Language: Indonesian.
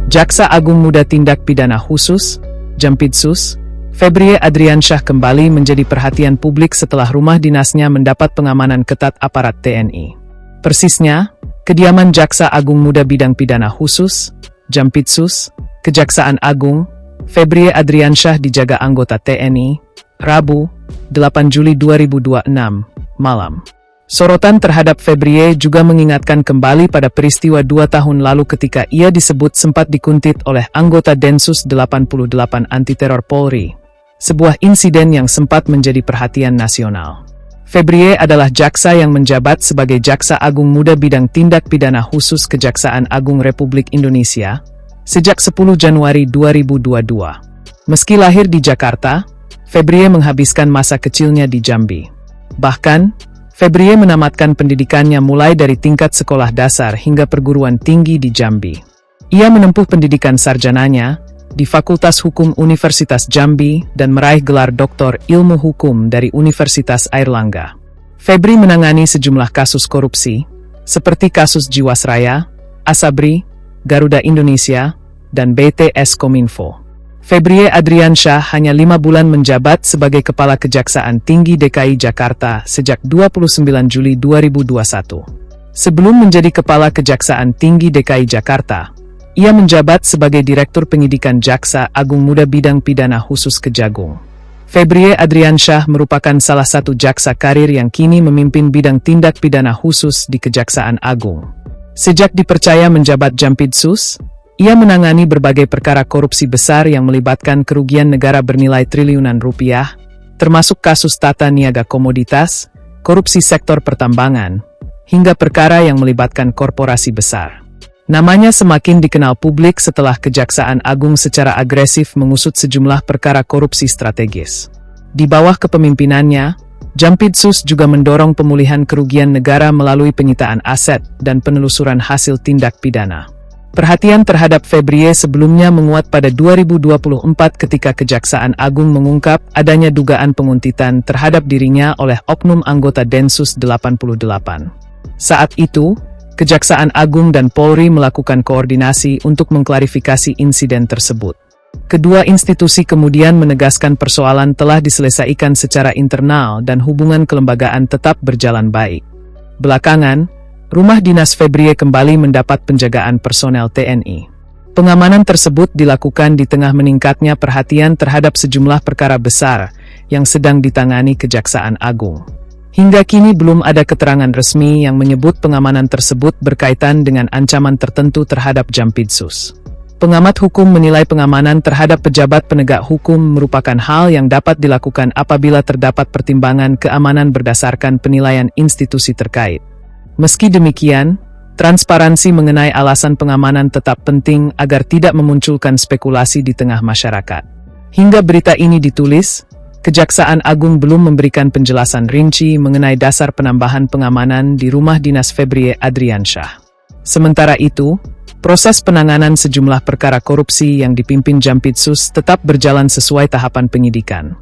Jaksa Agung Muda Tindak Pidana Khusus, Jampitsus, Febrie Adriansyah kembali menjadi perhatian publik setelah rumah dinasnya mendapat pengamanan ketat aparat TNI. Persisnya, kediaman Jaksa Agung Muda Bidang Pidana Khusus, Jampitsus, Kejaksaan Agung, Febrie Adriansyah dijaga anggota TNI, Rabu, 8 Juli 2026, malam. Sorotan terhadap Febrie juga mengingatkan kembali pada peristiwa 2 tahun lalu ketika ia disebut sempat dikuntit oleh anggota Densus 88 Anti-Teror Polri. Sebuah insiden yang sempat menjadi perhatian nasional. Febrie adalah jaksa yang menjabat sebagai Jaksa Agung Muda Bidang Tindak Pidana Khusus Kejaksaan Agung Republik Indonesia sejak 10 Januari 2022. Meski lahir di Jakarta, Febrie menghabiskan masa kecilnya di Jambi. Bahkan, Febrie menamatkan pendidikannya mulai dari tingkat sekolah dasar hingga perguruan tinggi di Jambi. Ia menempuh pendidikan sarjananya di Fakultas Hukum Universitas Jambi dan meraih gelar Doktor Ilmu Hukum dari Universitas Airlangga. Febrie menangani sejumlah kasus korupsi, seperti kasus Jiwasraya, Asabri, Garuda Indonesia, dan BTS Kominfo. Febrie Adriansyah hanya 5 bulan menjabat sebagai Kepala Kejaksaan Tinggi DKI Jakarta sejak 29 Juli 2021. Sebelum menjadi Kepala Kejaksaan Tinggi DKI Jakarta, ia menjabat sebagai Direktur Penyidikan Jaksa Agung Muda Bidang Pidana Khusus Kejagung. Febrie Adriansyah merupakan salah satu jaksa karir yang kini memimpin bidang tindak pidana khusus di Kejaksaan Agung. Sejak dipercaya menjabat Jampitsus, ia menangani berbagai perkara korupsi besar yang melibatkan kerugian negara bernilai triliunan rupiah, termasuk kasus tata niaga komoditas, korupsi sektor pertambangan, hingga perkara yang melibatkan korporasi besar. Namanya semakin dikenal publik setelah Kejaksaan Agung secara agresif mengusut sejumlah perkara korupsi strategis. Di bawah kepemimpinannya, Jampitsus juga mendorong pemulihan kerugian negara melalui penyitaan aset dan penelusuran hasil tindak pidana. Perhatian terhadap Febrie sebelumnya menguat pada 2024 ketika Kejaksaan Agung mengungkap adanya dugaan penguntitan terhadap dirinya oleh oknum anggota Densus 88. Saat itu, Kejaksaan Agung dan Polri melakukan koordinasi untuk mengklarifikasi insiden tersebut. Kedua institusi kemudian menegaskan persoalan telah diselesaikan secara internal dan hubungan kelembagaan tetap berjalan baik. Belakangan, rumah dinas Febrie kembali mendapat penjagaan personel TNI. Pengamanan tersebut dilakukan di tengah meningkatnya perhatian terhadap sejumlah perkara besar yang sedang ditangani Kejaksaan Agung. Hingga kini belum ada keterangan resmi yang menyebut pengamanan tersebut berkaitan dengan ancaman tertentu terhadap Jampitsus. Pengamat hukum menilai pengamanan terhadap pejabat penegak hukum merupakan hal yang dapat dilakukan apabila terdapat pertimbangan keamanan berdasarkan penilaian institusi terkait. Meski demikian, transparansi mengenai alasan pengamanan tetap penting agar tidak memunculkan spekulasi di tengah masyarakat. Hingga berita ini ditulis, Kejaksaan Agung belum memberikan penjelasan rinci mengenai dasar penambahan pengamanan di rumah dinas Febrie Adriansyah. Sementara itu, proses penanganan sejumlah perkara korupsi yang dipimpin Jampitsus tetap berjalan sesuai tahapan penyidikan.